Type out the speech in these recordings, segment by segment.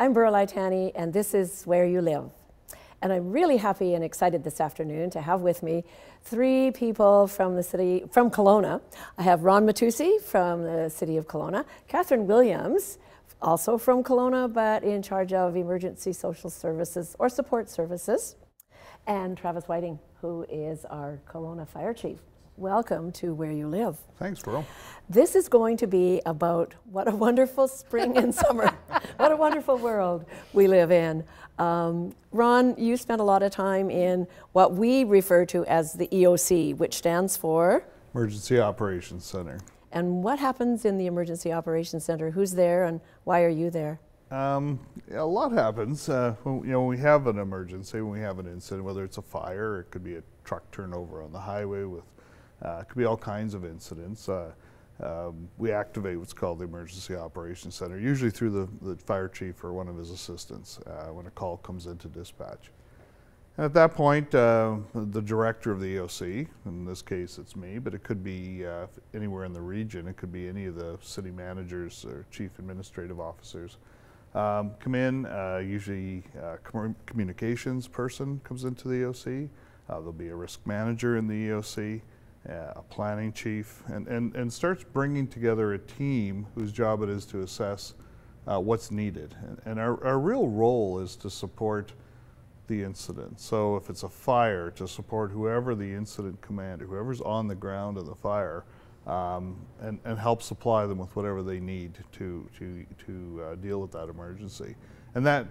I'm Beryl Itani, and this is Where You Live. And I'm really happy and excited this afternoon to have with me three people from Kelowna. I have Ron Mattiussi from the city of Kelowna, Catherine Williams, also from Kelowna, but in charge of emergency social services or support services, and Travis Whiting, who is our Kelowna fire chief. Welcome to Where You Live. Thanks, Beryl. This is going to be about what a wonderful spring and summer, what a wonderful world we live in. Ron, you spent a lot of time in what we refer to as the EOC, which stands for? Emergency Operations Center. And what happens in the Emergency Operations Center? Who's there and why are you there? A lot happens when we have an emergency, when we have an incident, whether it's a fire, it could be a truck turnover on the highway with it could be all kinds of incidents. We activate what's called the Emergency Operations Center, usually through the fire chief or one of his assistants when a call comes into dispatch. And at that point, the director of the EOC, in this case it's me, but it could be anywhere in the region, it could be any of the city managers or chief administrative officers, come in, usually communications person comes into the EOC, there'll be a risk manager in the EOC, a planning chief, and starts bringing together a team whose job it is to assess what's needed. And our real role is to support the incident. So if it's a fire, to support whoever the incident commander, whoever's on the ground of the fire, and help supply them with whatever they need to deal with that emergency. And that,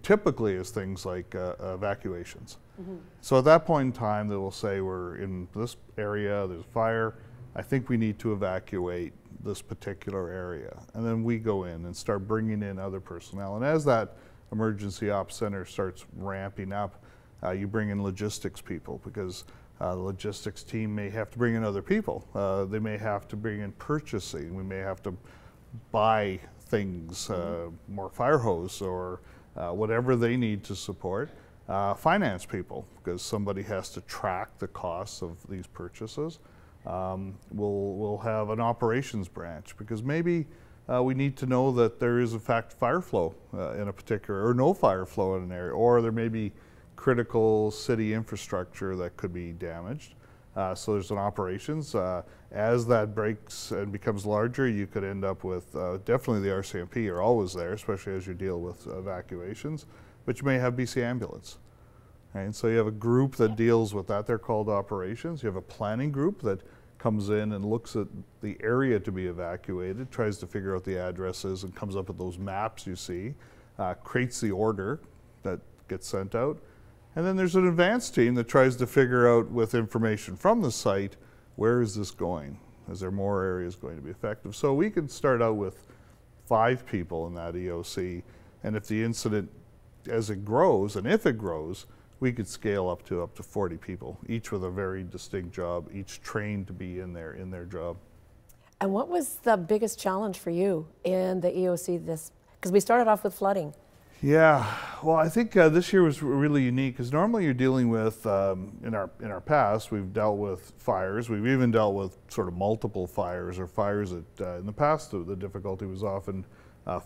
typically is things like evacuations. Mm-hmm. So at that point in time, they will say, we're in this area, there's a fire, I think we need to evacuate this particular area. And then we go in and start bringing in other personnel. And as that emergency ops center starts ramping up, you bring in logistics people, because the logistics team may have to bring in other people. They may have to bring in purchasing. We may have to buy things, more fire hose or whatever they need to support. Finance people, because somebody has to track the costs of these purchases. We'll have an operations branch, because maybe we need to know that there is in fact fire flow in a particular, or no fire flow in an area, or there may be critical city infrastructure that could be damaged. So there's an operations. As that breaks and becomes larger, you could end up with, definitely the RCMP are always there, especially as you deal with evacuations, but you may have BC Ambulance. Right? And so you have a group that deals with that, they're called operations. You have a planning group that comes in and looks at the area to be evacuated, tries to figure out the addresses and comes up with those maps you see, creates the order that gets sent out. And then there's an advanced team that tries to figure out, with information from the site, where is this going? Is there more areas going to be effective? So we could start out with 5 people in that EOC, and if the incident, as it grows, and if it grows, we could scale up to 40 people, each with a very distinct job, each trained to be in their job. And what was the biggest challenge for you in the EOC because we started off with flooding. Yeah, well, I think this year was really unique, because normally you're dealing with, in our past, we've dealt with fires. We've even dealt with sort of multiple fires, or fires that, in the past, the difficulty was often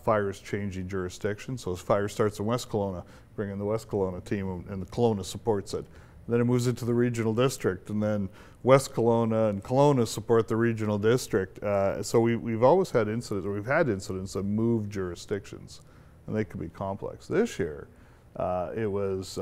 fires changing jurisdiction. So as fire starts in West Kelowna, bring in the West Kelowna team, and the Kelowna supports it. Then it moves into the regional district, and then West Kelowna and Kelowna support the regional district. So we've always had incidents, or we've had incidents that move jurisdictions. And they could be complex. This year, it was,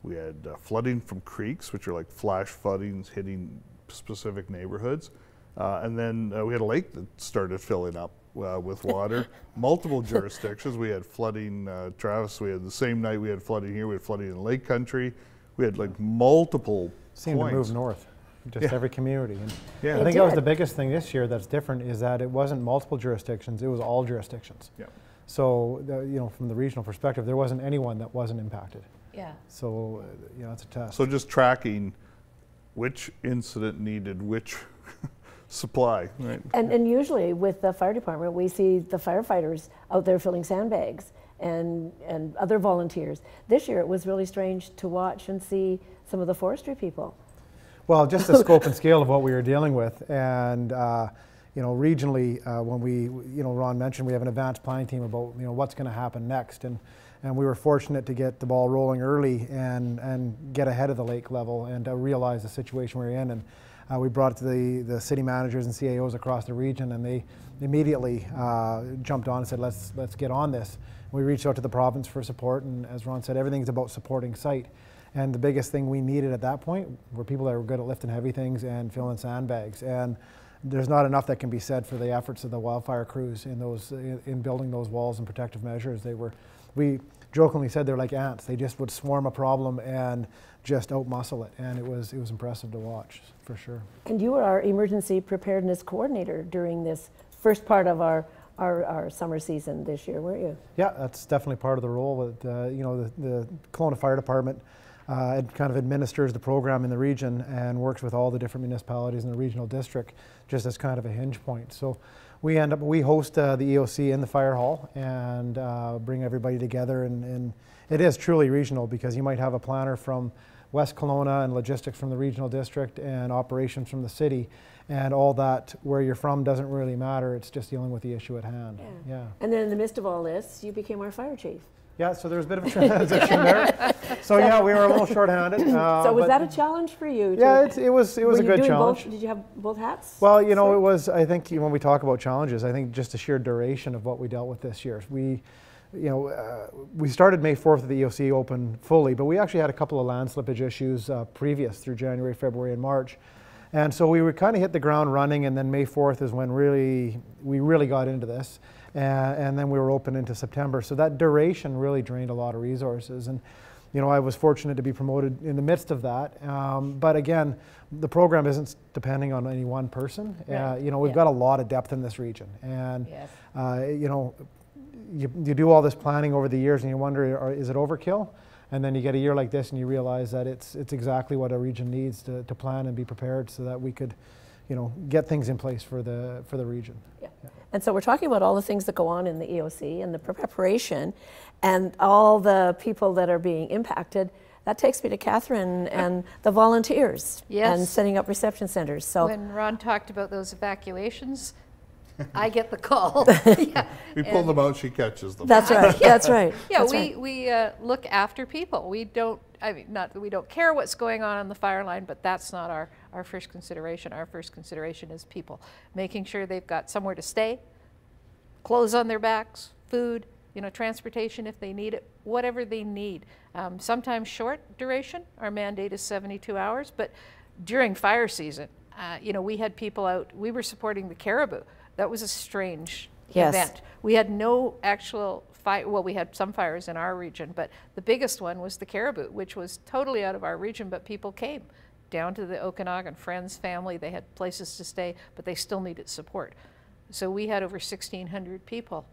we had flooding from creeks, which are like flash floodings hitting specific neighborhoods. And then we had a lake that started filling up with water. Multiple jurisdictions. We had flooding, Travis, we had the same night we had flooding here, we had flooding in Lake Country. We had like multiple Seemed to move north, just every community. And yeah. I think that was the biggest thing this year that's different, is that it wasn't multiple jurisdictions, it was all jurisdictions. Yeah. So, from the regional perspective, there wasn't anyone that wasn't impacted. Yeah. So, it's a test. So just tracking which incident needed which supply, right? And usually with the fire department, we see the firefighters out there filling sandbags and other volunteers. This year it was really strange to watch and see some of the forestry people. Well, just the scope and scale of what we were dealing with, and you know, regionally, when we, you know, Ron mentioned we have an advanced planning team about, you know, what's going to happen next, and we were fortunate to get the ball rolling early and get ahead of the lake level and realize the situation we're in. And we brought it to the city managers and CAOs across the region, and they immediately jumped on and said, let's get on this. We reached out to the province for support, and as Ron said, everything's about supporting site. And the biggest thing we needed at that point were people that were good at lifting heavy things and filling sandbags. And there's not enough that can be said for the efforts of the wildfire crews in building those walls and protective measures. We jokingly said they're like ants. They just would swarm a problem and just outmuscle it, and it was impressive to watch, for sure. And you were our emergency preparedness coordinator during this first part of our summer season this year, weren't you? Yeah, that's definitely part of the role. With, you know, the Kelowna Fire Department it kind of administers the program in the region and works with all the different municipalities in the regional district just as kind of a hinge point. So we host the EOC in the fire hall and bring everybody together, and it is truly regional because you might have a planner from West Kelowna and logistics from the regional district and operations from the city, and all that where you're from doesn't really matter. It's just dealing with the issue at hand. Yeah. And then in the midst of all this, you became our fire chief. Yeah, so there was a bit of a transition there. So yeah, we were a little short-handed. So was that a challenge for you? Yeah, it was a good challenge. Did you have both hats? Well, you know, it was, I think when we talk about challenges, I think just the sheer duration of what we dealt with this year. We started May 4th at the EOC open fully, but we actually had a couple of land slippage issues previous through January, February, and March. And so we would kind of hit the ground running, and then May 4th is when we really got into this. And then we were open into September. So that duration really drained a lot of resources. And, you know, I was fortunate to be promoted in the midst of that. But again, the program isn't depending on any one person. Right. You know, we've got a lot of depth in this region. And, you know, you do all this planning over the years and you wonder, is it overkill? And then you get a year like this and you realize that it's exactly what a region needs to plan and be prepared so that we could, you know, get things in place for the region. Yeah. And so we're talking about all the things that go on in the EOC and the preparation and all the people that are being impacted. That takes me to Catherine and the volunteers and setting up reception centers. So when Ron talked about those evacuations, I get the call. We pull them out, she catches them. That's right. That's right. Yeah, we look after people. We don't. I mean, not that we don't care what's going on the fire line, but that's not our first consideration. Our first consideration is people, making sure they've got somewhere to stay, clothes on their backs, food, you know, transportation if they need it, whatever they need. Sometimes short duration. Our mandate is 72 hours, but during fire season, you know, we had people out. We were supporting the caribou. That was a strange event. We had no actual fire. Well, we had some fires in our region, but the biggest one was the caribou, which was totally out of our region, but people came down to the Okanagan, friends, family. They had places to stay, but they still needed support. So we had over 1,600 people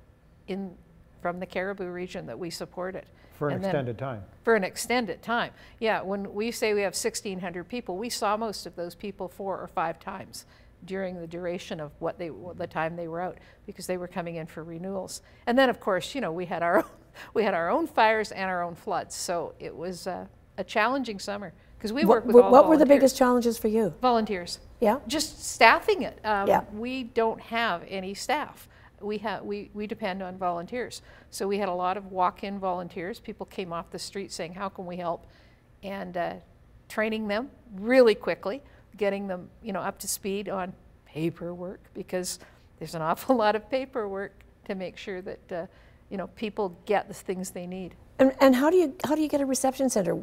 from the caribou region that we supported. For an extended time. For an extended time. Yeah, when we say we have 1,600 people, we saw most of those people 4 or 5 times during the duration of the time they were out, because they were coming in for renewals. And then of course, you know, we had our own fires and our own floods. So it was a challenging summer because we work with all What were the biggest challenges for you? Volunteers. Yeah. Just staffing it. We don't have any staff. We depend on volunteers. So we had a lot of walk-in volunteers. People came off the street saying, how can we help? And training them really quickly, getting them, you know, up to speed on paperwork, because there's an awful lot of paperwork to make sure that you know, people get the things they need. And how do you get a reception center?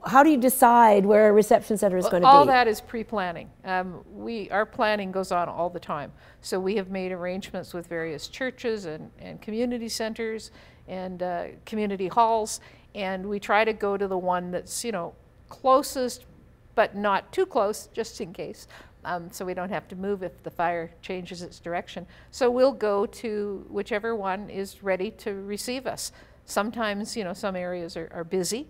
How do you decide where a reception center is going to be? All that is pre-planning. Our planning goes on all the time. So we have made arrangements with various churches and community centers and community halls, and we try to go to the one that's, you know, closest, but not too close, just in case. So we don't have to move if the fire changes its direction. So we'll go to whichever one is ready to receive us. Sometimes, you know, some areas are busy.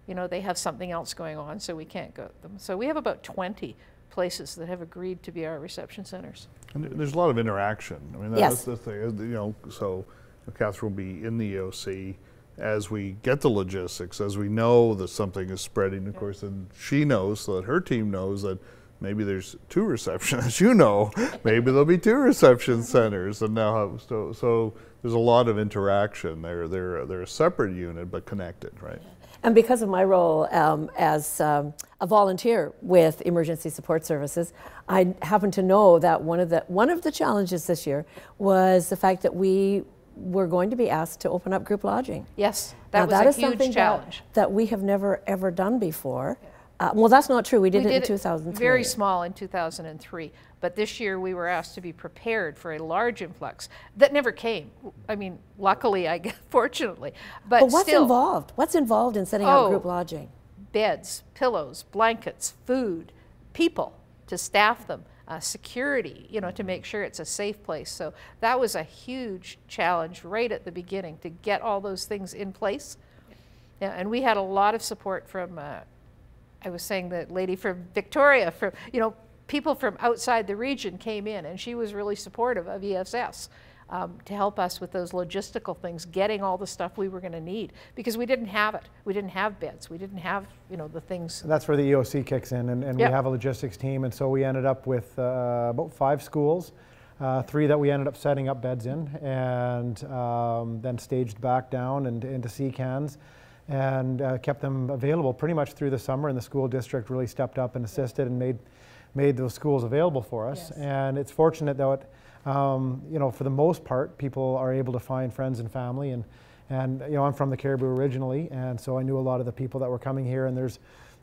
You know, they have something else going on, so we can't go to them. So we have about 20 places that have agreed to be our reception centers. And there's a lot of interaction. I mean, that's the thing, you know, so Catherine will be in the EOC as we get the logistics, as we know that something is spreading, of course, and she knows, so that her team knows that maybe there's 2 receptionists, you know, maybe there'll be 2 reception centers, and now so there's a lot of interaction. They're a separate unit but connected, right? And because of my role as a volunteer with Emergency Support Services, I happen to know that one of the challenges this year was the fact that we were going to be asked to open up group lodging. Yes, Now, that was a huge something challenge. that we have never ever done before. Well, that's not true. We did it in 2003. Very small in 2003, but this year we were asked to be prepared for a large influx that never came. I mean, luckily, I guess, fortunately, but what's still, involved? What's involved in setting up group lodging? Beds, pillows, blankets, food, people to staff them, security, you know, to make sure it's a safe place. So that was a huge challenge right at the beginning to get all those things in place. Yeah, and we had a lot of support from. I was saying the lady from Victoria, from, you know, people from outside the region came in, and she was really supportive of ESS to help us with those logistical things, getting all the stuff we were going to need, because we didn't have it. We didn't have beds. We didn't have, you know, the things. That's where the EOC kicks in, and Yep. we have a logistics team, and so we ended up with about 5 schools, 3 that we ended up setting up beds in, and then staged back down and into sea cans, and kept them available pretty much through the summer, and the school district really stepped up and assisted and made those schools available for us. Yes. And it's fortunate that, you know, for the most part, people are able to find friends and family, and you know, I'm from the Cariboo originally, and so I knew a lot of the people that were coming here, and there's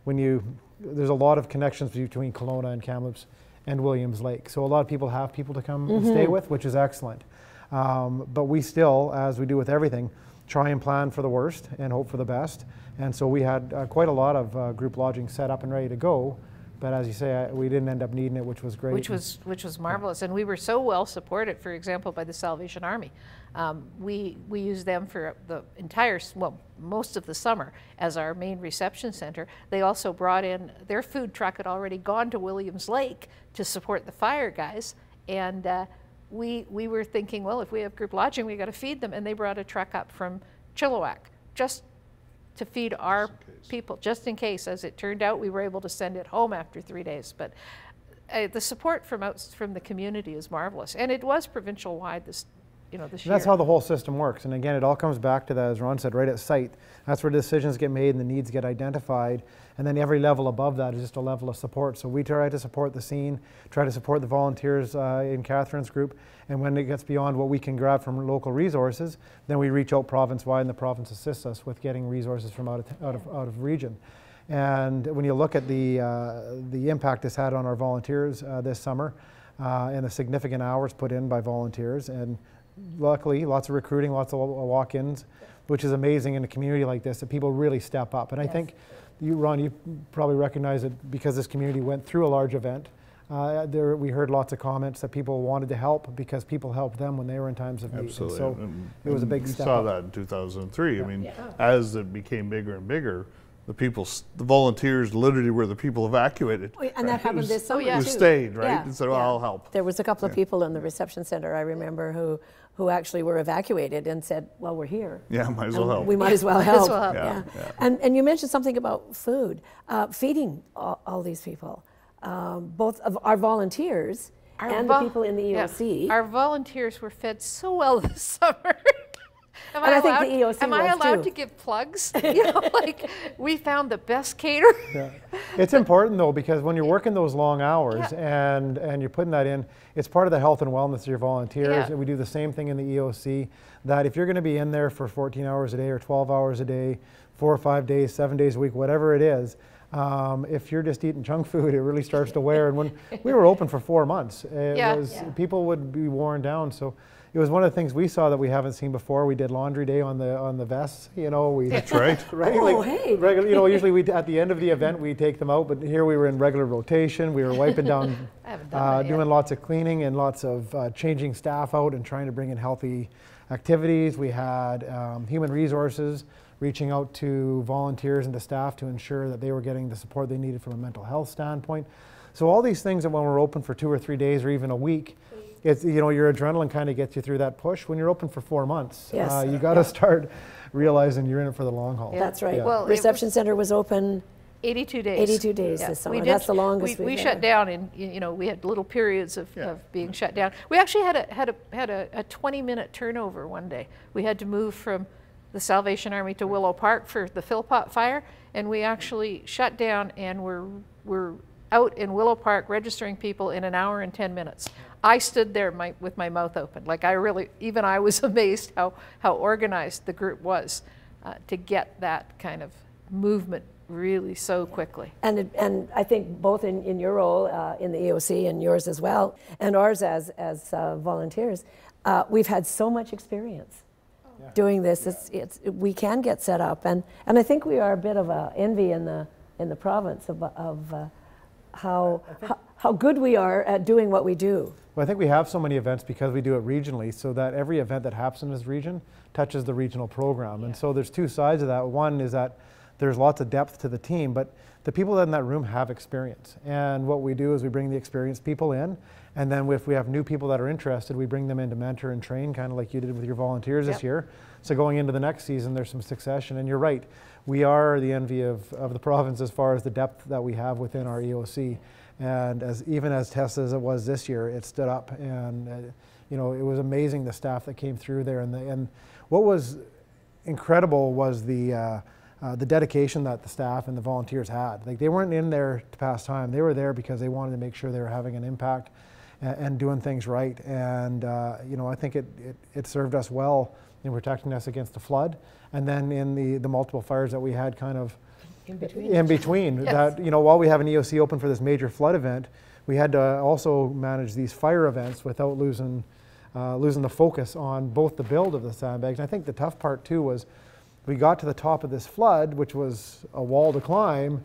a lot of connections between Kelowna and Kamloops and Williams Lake. So a lot of people have people to come and stay with, which is excellent. But we still, as we do with everything, try and plan for the worst and hope for the best. And so we had quite a lot of group lodging set up and ready to go. But as you say, we didn't end up needing it, which was great. Which was marvelous, and we were so well supported. For example, by the Salvation Army, we used them for the entire, well, most of the summer as our main reception center. They also brought in their food truck had already gone to Williams Lake to support the fire guys, and we were thinking, well, if we have group lodging, we got to feed them, and they brought a truck up from Chilliwack just to feed our people, just in case. As it turned out, we were able to send it home after 3 days. But the support from the community is marvelous, and it was provincial wide this year. That's how the whole system works. And again, it all comes back to that, as Ron said, right at site. That's where decisions get made and the needs get identified. And then every level above that is just a level of support. So we try to support the scene, try to support the volunteers in Catherine's group. And when it gets beyond what we can grab from local resources, then we reach out province-wide, and the province assists us with getting resources from out of region. And when you look at the impact this had on our volunteers this summer, and the significant hours put in by volunteers, and luckily lots of recruiting, lots of walk-ins, which is amazing in a community like this, that people really step up. And I think you, Ron, you probably recognize it because this community went through a large event. We heard lots of comments that people wanted to help because people helped them when they were in times of need. Absolutely. So it was a big step up. We saw that in 2003. I mean, as it became bigger and bigger, the volunteers literally were the people evacuated. Oh, and that happened this summer, who too. stayed, right? Yeah. And said, well, I'll help. There was a couple of people in the reception center, I remember, who actually were evacuated and said, well, we're here. Yeah, might as well help. We might as well help. Yeah. And you mentioned something about food, feeding all these people, both of our volunteers and the people in the EOC. Our volunteers were fed so well this summer. Am And I I think allowed, the EOC am I was allowed too. to give plugs? You know, like we found the best caterer. Yeah. It's important though, because when you're working those long hours and you're putting that in, it's part of the health and wellness of your volunteers. Yeah. And we do the same thing in the EOC, that if you're going to be in there for 14 hours a day or 12 hours a day, 4 or 5 days, 7 days a week, whatever it is, if you're just eating junk food, it really starts to wear. And when we were open for 4 months, people would be worn down. So it was one of the things we saw that we haven't seen before. We did laundry day on the vests. You know, That's right. Right? Oh, like, hey. regular, you know, usually at the end of the event we take them out, but here we were in regular rotation. We were wiping down, doing lots of cleaning and lots of changing staff out and trying to bring in healthy activities. We had human resources reaching out to volunteers and to staff to ensure that they were getting the support they needed from a mental health standpoint. So all these things that when we're open for 2 or 3 days or even a week, it's, you know, your adrenaline kind of gets you through that push. When you're open for 4 months, you got to start realizing you're in it for the long haul. That's right. Yeah. Well, reception center was open 82 days. 82 days this summer. That's the longest we we've shut had. down, and we had little periods of being shut down. We actually had a 20-minute turnover one day. We had to move from the Salvation Army to Willow Park for the Philpott fire, and we actually shut down and we're out in Willow Park registering people in an hour and 10 minutes. I stood there with my mouth open. Like I was amazed how organized the group was to get that kind of movement really so quickly. And I think both in your role in the EOC and yours as well, and ours as volunteers, we've had so much experience doing this. We can get set up, and I think we are a bit of a envy in the province of how good we are at doing what we do. Well, I think we have so many events because we do it regionally, so that every event that happens in this region touches the regional program. And so there's two sides of that. One is that there's lots of depth to the team, but the people in that room have experience. And what we do is we bring the experienced people in, and then if we have new people that are interested, we bring them in to mentor and train, kind of like you did with your volunteers this year. So going into the next season, there's some succession. And you're right, we are the envy of the province as far as the depth that we have within our EOC. And even as tested as it was this year, it stood up, and it was amazing, the staff that came through there. And what was incredible was the dedication that the staff and the volunteers had. Like, they weren't in there to pass time; they were there because they wanted to make sure they were having an impact and doing things right. And I think it served us well in protecting us against the flood, and then in the multiple fires that we had kind of in between. That, while we have an EOC open for this major flood event, we had to also manage these fire events without losing the focus on both the build of the sandbags. And I think the tough part too was we got to the top of this flood, which was a wall to climb,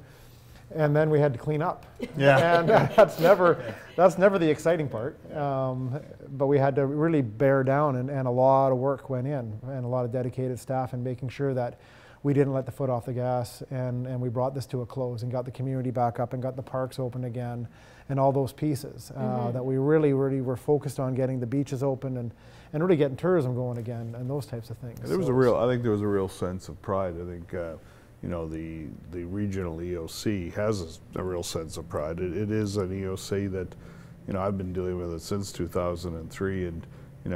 and then we had to clean up. Yeah. And that's never the exciting part. But we had to really bear down, and a lot of work went in, and a lot of dedicated staff in making sure that we didn't let the foot off the gas, and we brought this to a close and got the community back up and got the parks open again, and all those pieces that we really were focused on getting the beaches open and really getting tourism going again and those types of things. I think there was a real sense of pride. I think the regional EOC has a real sense of pride. It is an EOC that I've been dealing with it since 2003, and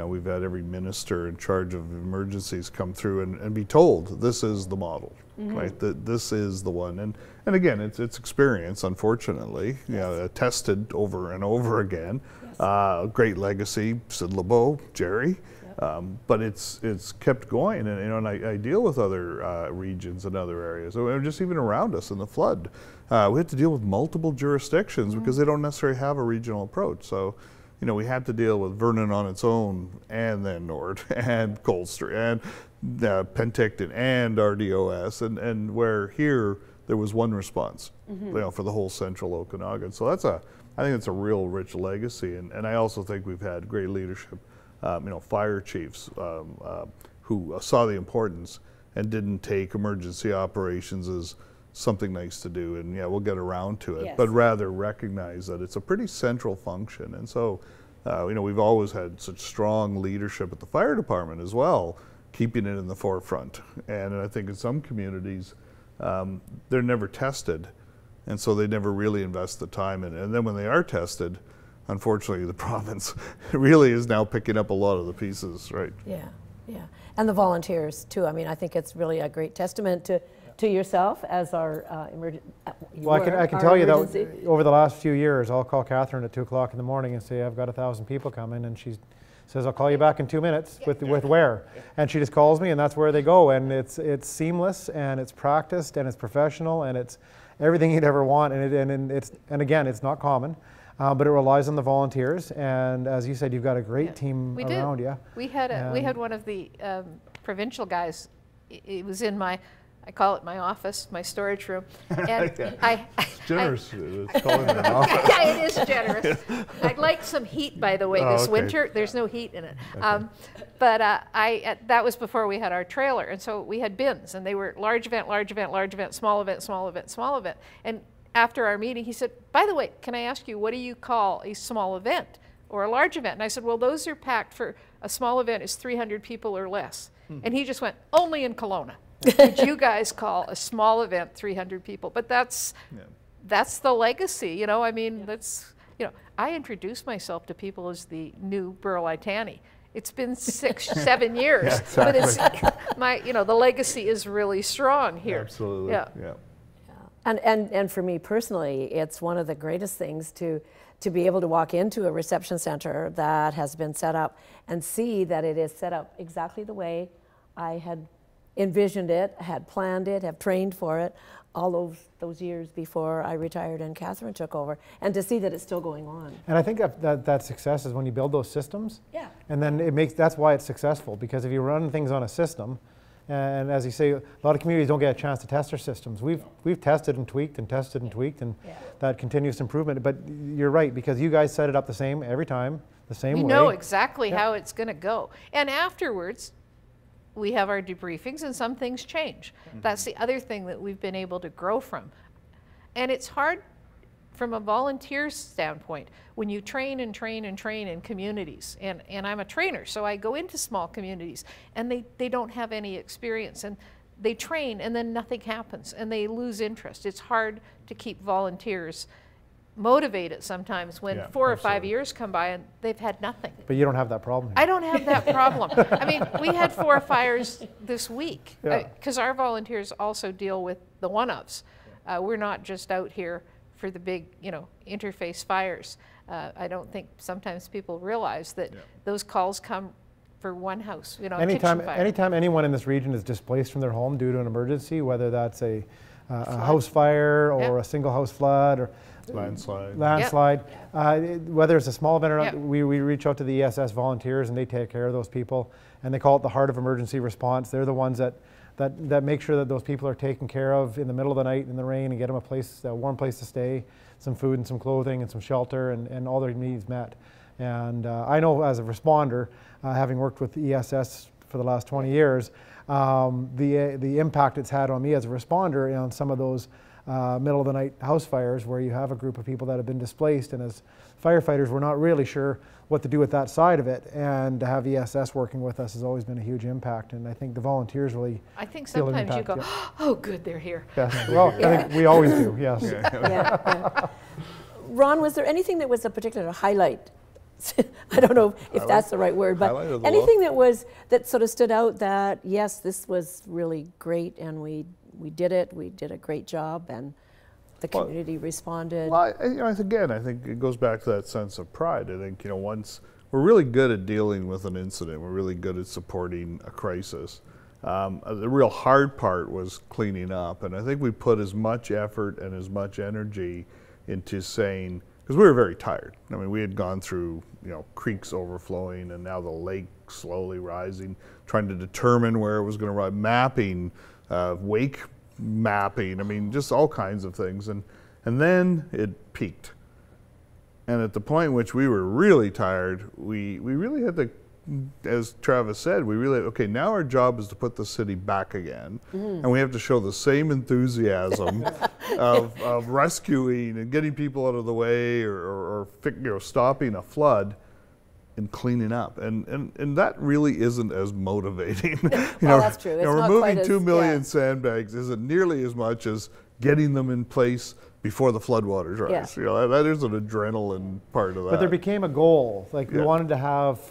we've had every minister in charge of emergencies come through and be told this is the model, right? That this is the one. And again, it's experience, unfortunately, tested over and over again. Great legacy, Sid LeBeau, Jerry, but it's kept going. And I deal with other regions and other areas, just even around us in the flood. We had to deal with multiple jurisdictions because they don't necessarily have a regional approach. So, we had to deal with Vernon on its own, and then Nord, and Colster, and Penticton, and RDOS, and where here there was one response, for the whole central Okanagan. So I think it's a real rich legacy, and I also think we've had great leadership, fire chiefs who saw the importance and didn't take emergency operations as something nice to do, and we'll get around to it, but rather recognize that it's a pretty central function. And so, we've always had such strong leadership at the fire department as well, keeping it in the forefront. And I think in some communities, they're never tested, and so they never really invest the time in it. And then when they are tested, unfortunately, the province really is now picking up a lot of the pieces, right? Yeah. And the volunteers too. I mean, I think it's really a great testament to yourself as our emergency. Well, I can tell you that over the last few years, I'll call Catherine at 2 o'clock in the morning and say, I've got 1,000 people coming, and she says, I'll call you back in 2 minutes with where. And she just calls me, and that's where they go. And it's seamless, and it's practiced, and it's professional, and it's everything you'd ever want. And again, it's not common. But it relies on the volunteers, and as you said, you've got a great team around you. We had one of the provincial guys. It was in I call it my office, my storage room, and it's generous. It's called an office. Yeah, it is generous. I'd like some heat, by the way, this winter. There's no heat in it. Okay. But that was before we had our trailer, and so we had bins, and they were large event, large event, large event, small event, small event, small event, and after our meeting, he said, by the way, can I ask you, what do you call a small event or a large event? And I said, well, those are packed for, a small event is 300 people or less. And he just went, only in Kelowna. Which you guys call a small event, 300 people, but that's the legacy, you know. I mean, that's, you know, I introduce myself to people as the new Beryl Itani. It's been 6, 7 years, yeah, exactly. but it's you know, the legacy is really strong here. Absolutely. Yeah. And for me personally, it's one of the greatest things to be able to walk into a reception center that has been set up and see that it is set up exactly the way I had envisioned it, had planned it, have trained for it all those years before I retired and Catherine took over, and to see that it's still going on. And I think that success is when you build those systems. Yeah. And then that's why it's successful, because if you run things on a system, and as you say, a lot of communities don't get a chance to test their systems. We've tested and tweaked and tested and tweaked, and that continuous improvement. But you're right, because you guys set it up the same every time, the same way. We know exactly how it's going to go. And afterwards, we have our debriefings and some things change. That's the other thing that we've been able to grow from. And it's hard from a volunteer standpoint when you train and train and train in communities. And I'm a trainer, so I go into small communities and they don't have any experience, and they train and then nothing happens and they lose interest. It's hard to keep volunteers motivated sometimes when 4 or 5 years come by and they've had nothing. But you don't have that problem here. I don't have that problem. I mean, we had 4 fires this week because our volunteers also deal with the one-offs. We're not just out here for the big, you know, interface fires. I don't think sometimes people realize that those calls come for one house, you know, anytime, kitchen fire. anytime anyone in this region is displaced from their home due to an emergency, whether that's a house fire or a single house flood or landslide, whether it's a small event or not, we reach out to the ESS volunteers and they take care of those people, and they call it the heart of emergency response. They're the ones that make sure that those people are taken care of in the middle of the night in the rain and get them a warm place to stay, some food and some clothing and some shelter, and all their needs met. And I know as a responder, having worked with ESS for the last 20 years, the impact it's had on me as a responder on some of those middle of the night house fires where you have a group of people that have been displaced, and as firefighters we're not really sure what to do with that side of it, and to have ESS working with us has always been a huge impact, and I think the volunteers really I think sometimes you go, oh good, they're here. Yes. Well, I think we always do, yes. Ron, was there anything that was a particular highlight? I don't know if that's the right word, but anything that sort of stood out that, yes, this was really great and we did it, we did a great job, and the community responded? Well, I think it goes back to that sense of pride. I think, once we're really good at dealing with an incident, we're really good at supporting a crisis. The real hard part was cleaning up, and I think we put as much effort and as much energy into saying, because we were very tired. I mean, we had gone through, creeks overflowing and now the lake slowly rising, trying to determine where it was going to rise, mapping, wake mapping, I mean, just all kinds of things. And then it peaked. And at the point in which we were really tired, we really had to, as Travis said, okay, now our job is to put the city back again. And we have to show the same enthusiasm of rescuing and getting people out of the way or stopping a flood and cleaning up. And that really isn't as motivating. That's true. It's not removing quite 2 million sandbags isn't nearly as much as getting them in place before the floodwaters rise. That is an adrenaline part of that. But there became a goal. Like we wanted to have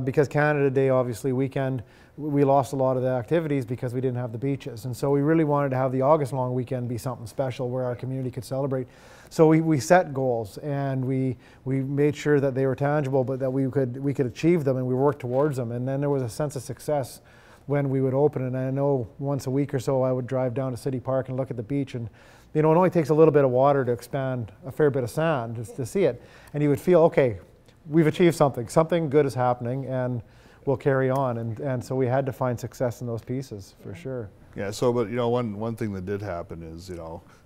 because Canada Day, obviously, weekend, we lost a lot of the activities because we didn't have the beaches. And so we really wanted to have the August long weekend be something special where our community could celebrate. So we set goals, and we made sure that they were tangible, but that we could achieve them, and we worked towards them. And then there was a sense of success when we would open. And I know once a week or so I would drive down to City Park and look at the beach, and it only takes a little bit of water to expand a fair bit of sand just to see it. And you would feel, okay, we've achieved something good is happening, and we'll carry on. And so we had to find success in those pieces for sure. Yeah, so, but one thing that did happen is,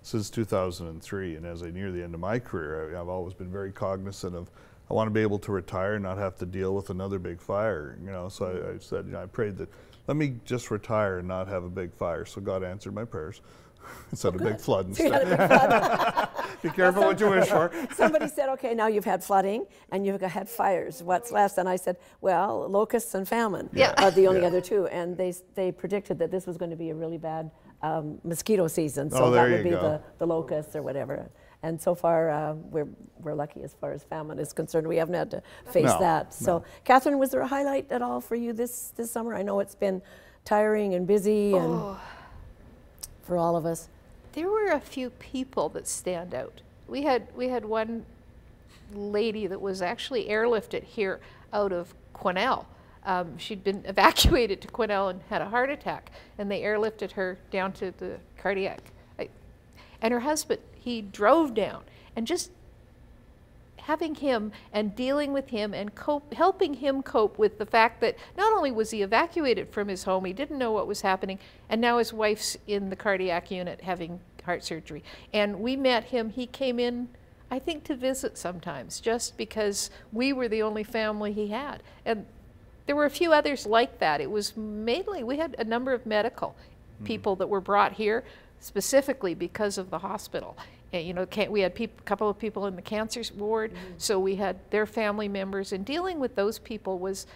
since 2003, and as I near the end of my career, I've always been very cognizant of, I want to be able to retire and not have to deal with another big fire, so I said, I prayed that, let me just retire and not have a big fire. So God answered my prayers. instead of big flood So you had instead. a big flood. Be careful what you wish for. Somebody said, okay, now you've had flooding and you've had fires. What's left? And I said, well, locusts and famine Yeah. are the only other two. And they predicted that this was going to be a really bad mosquito season. So Oh, that there would you be go. the locusts or whatever. And so far, we're lucky as far as famine is concerned. We haven't had to face No, that. So, Catherine, was there a highlight at all for you this summer? I know it's been tiring and busy and for all of us. There were a few people that stand out. We had one lady that was actually airlifted here out of Quesnel. She'd been evacuated to Quesnel and had a heart attack, and they airlifted her down to the cardiac. And her husband, he drove down, and just having him and dealing with him and helping him cope with the fact that not only was he evacuated from his home, he didn't know what was happening, and now his wife's in the cardiac unit having heart surgery. And we met him, he came in, I think, to visit sometimes, just because we were the only family he had. And there were a few others like that. It was mainly, we had a number of medical people that were brought here specifically because of the hospital. And, you know, we had a couple of people in the cancer ward, so we had their family members, and dealing with those people was,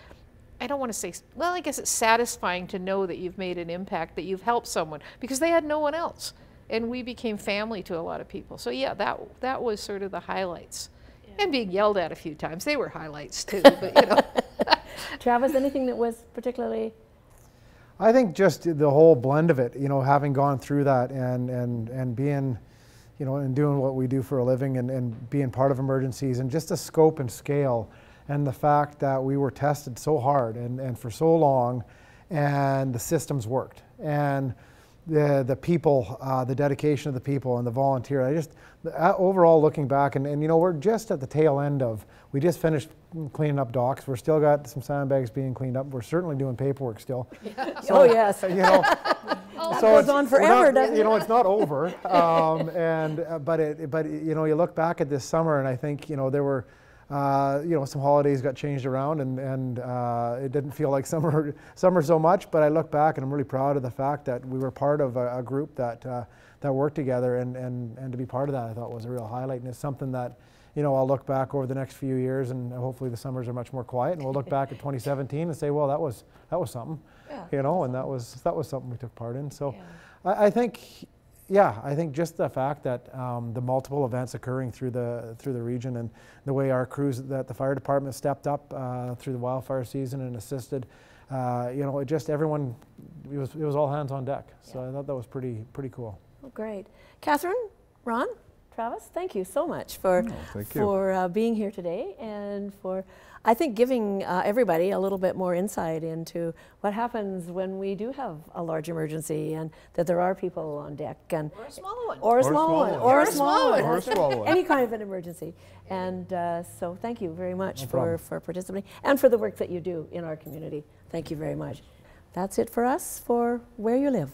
I don't want to say, well, I guess it's satisfying to know that you've made an impact, that you've helped someone, because they had no one else. And we became family to a lot of people. So yeah, that was sort of the highlights. Yeah. And being yelled at a few times, they were highlights too, but you know. Travis, anything that was particularly? I think just the whole blend of it, you know, having gone through that and being, you know, and doing what we do for a living and being part of emergencies, and just the scope and scale, and the fact that we were tested so hard and for so long, and the systems worked, and the people, the dedication of the people and the volunteer. Overall looking back, and you know, we're just at the tail end of, we just finished cleaning up docks. We're still got some sandbags being cleaned up. We're certainly doing paperwork still. Yeah. So, oh yes. You know, so goes on forever, doesn't it? You know, it's not over. But you know, you look back at this summer, and I think, you know, there were, you know, some holidays got changed around, and it didn't feel like summer so much. But I look back, and I'm really proud of the fact that we were part of a group that worked together, and to be part of that, I thought was a real highlight, and it's something that, you know, I'll look back over the next few years, and hopefully the summers are much more quiet, and we'll look back at 2017 and say, well, that was something, yeah, you know, and that was something we took part in. So, yeah. I think just the fact that the multiple events occurring through the region, and the way our crews, that the fire department stepped up through the wildfire season and assisted, you know, it just everyone, it was all hands on deck. So I thought that was pretty cool. Well, great, Catherine, Ron, Travis, thank you so much for being here today, and for, I think, giving everybody a little bit more insight into what happens when we do have a large emergency, and that there are people on deck, and or a small one, or a small one, or a small one, or a small one, any kind of an emergency. And so, thank you very much for participating, and for the work that you do in our community. Thank you very much. That's it for us for Where You Live.